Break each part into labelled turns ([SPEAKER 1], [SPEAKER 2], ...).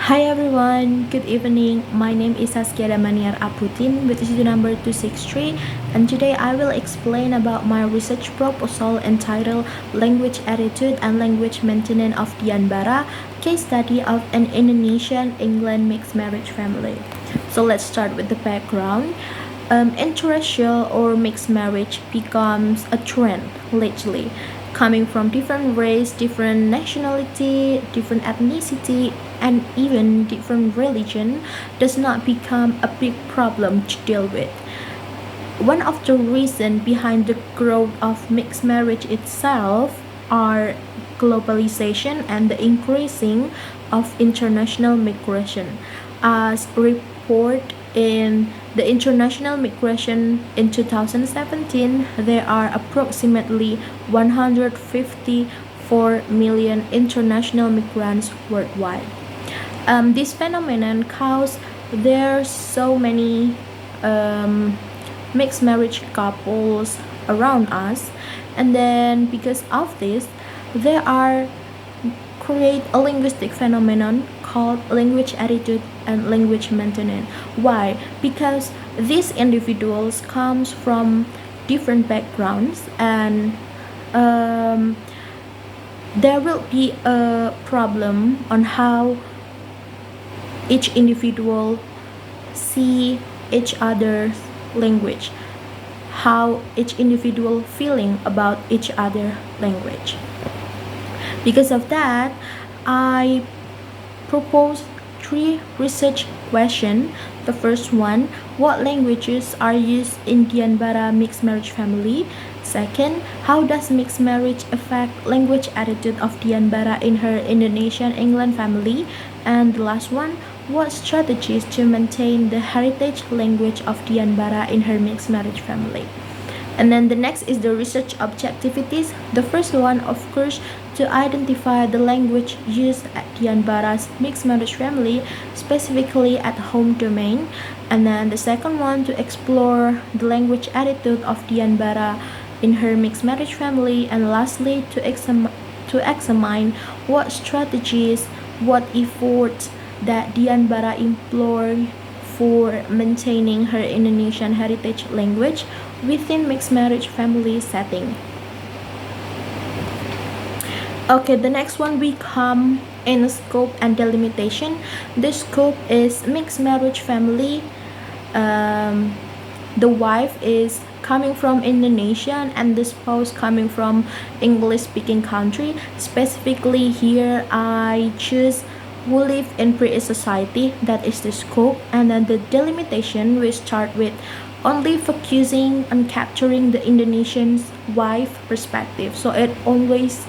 [SPEAKER 1] Hi everyone, good evening. My name is Saskia Damaniar Aputin with issue number 263, and today I will explain about my research proposal entitled Language Attitude and Language Maintenance of Dian Bara, case study of an Indonesian England mixed marriage family. So let's start with the background. Interracial or mixed marriage becomes a trend lately, coming from different race, different nationality, different ethnicity, and even different religion does not become a big problem to deal with. One of the reasons behind the growth of mixed marriage itself are globalization and the increasing of international migration. As reported in the international migration in 2017, there are approximately 154 million international migrants worldwide. This phenomenon caused there so many mixed marriage couples around us, and then because of this there are create a linguistic phenomenon called language attitude and language maintenance. Why? Because these individuals comes from different backgrounds, and there will be a problem on how each individual see each other's language, how each individual feeling about each other language. Because of that, I propose three research questions. The first one, what languages are used in Dian Bara mixed marriage family? Second, how does mixed marriage affect language attitude of Dian Bara in her Indonesian England family? And the last one, what strategies to maintain the heritage language of Dian Bara in her mixed marriage family? And then the next is the research objectivities. The first one, of course, to identify the language used at Dian Bara's mixed marriage family, specifically at home domain. And then the second one, to explore the language attitude of Dian Bara in her mixed marriage family. And lastly, to examine what strategies, what efforts that Dian Bara employed for maintaining her Indonesian heritage language within mixed marriage family setting. Okay, the next one we come in scope and delimitation. The scope is mixed marriage family. The wife is coming from Indonesian and the spouse coming from English speaking country. Specifically here I choose who live in pre-society, that is the scope. And then the delimitation, we start with only focusing on capturing the Indonesian's wife perspective. So it always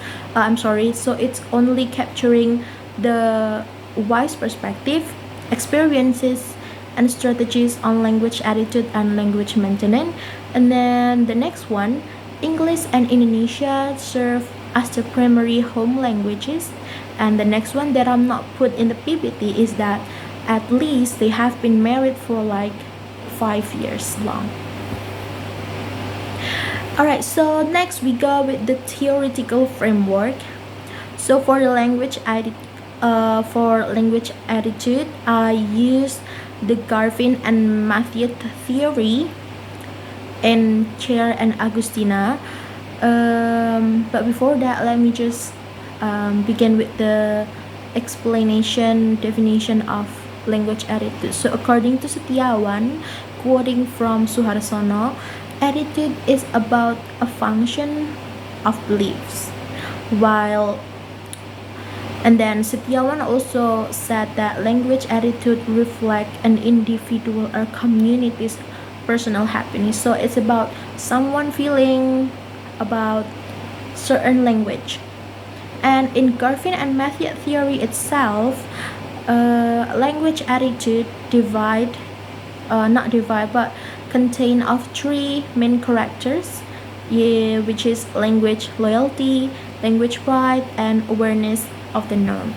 [SPEAKER 1] so it's only capturing the wife's perspective, experiences and strategies on language attitude and language maintenance. And then the next one, English and Indonesia serve as the primary home languages. And the next one that I'm not put in the PPT is that at least they have been married for like 5 years long. Alright, so next we go with the theoretical framework. So for the language attitude, I use the Garvin and Matthew theory in Chair and Agustina. But before that, let me just begin with the explanation definition of language attitude. So according to Setiawan, quoting from Suharsono, attitude is about a function of beliefs. And then Setiawan also said that language attitude reflect an individual or community's personal happiness. So it's about someone feeling about certain language. And in Garvin and Matthew theory itself, language attitude contain of three main characters, which is language loyalty, language pride, and awareness of the norm.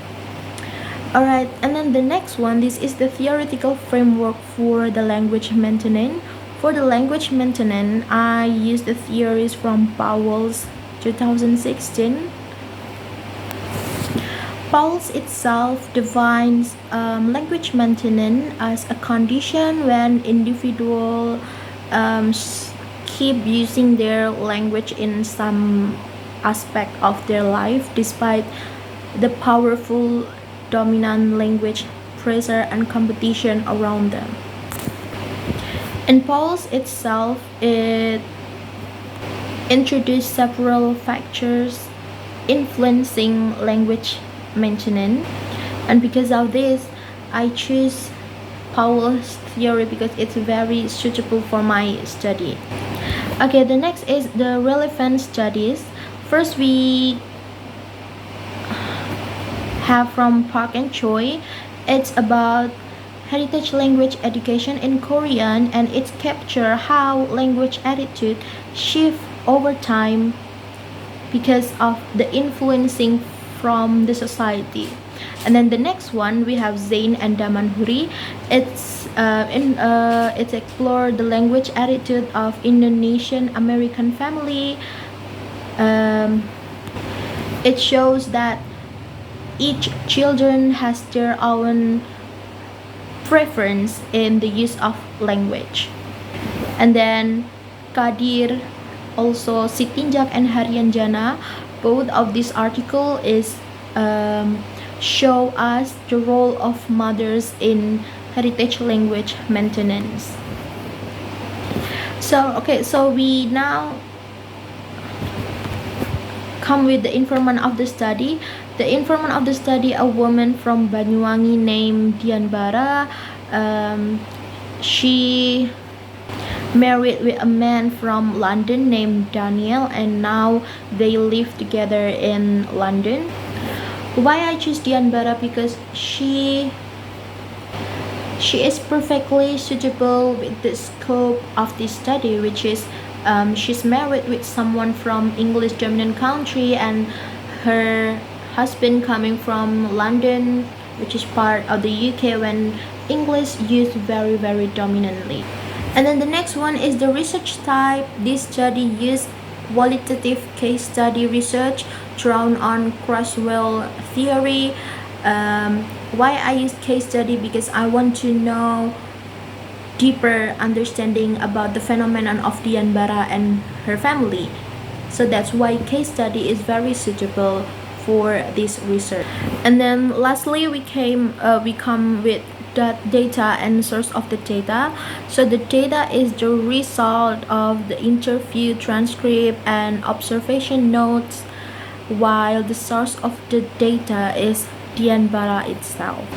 [SPEAKER 1] Alright, and then the next one, this is the theoretical framework for the language maintenance. For the language maintenance, I use the theories from Powell's 2016. Pauls itself defines language maintenance as a condition when individuals keep using their language in some aspect of their life despite the powerful dominant language pressure and competition around them. In Pauls itself, it introduced several factors influencing language maintenance, and because of this I choose Powell's theory because it's very suitable for my study. Okay, the next is the relevant studies. First we have from Park and Choi. It's about heritage language education in Korean, and it captures how language attitude shift over time because of the influencing from the society. And then the next one we have Zain and Damanhuri. It's explore the language attitude of Indonesian American family. It shows that each children has their own preference in the use of language. And then Kadir, also Sitinjak and Harian Jana, both of this article is show us the role of mothers in heritage language maintenance. So we now come with the informant of the study. The informant of the study, a woman from Banyuwangi named Dian Bara. She married with a man from London named Daniel, and now they live together in London. Why I choose Dian Bara? Because she is perfectly suitable with the scope of this study, which is she's married with someone from English dominant country, and her husband coming from London, which is part of the UK when English used very dominantly. And then the next one is the research type. This study used qualitative case study research drawn on Crosswell theory. Why I use case study? Because I want to know deeper understanding about the phenomenon of Dian Bara and her family. So that's why case study is very suitable for this research. And then lastly we come with the data and source of the data. So the data is the result of the interview transcript and observation notes, while the source of the data is Dian Bara itself.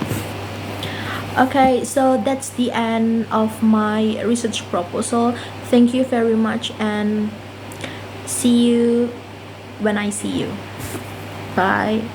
[SPEAKER 1] Okay, so that's the end of my research proposal. Thank you very much, and see you when I see you. Bye.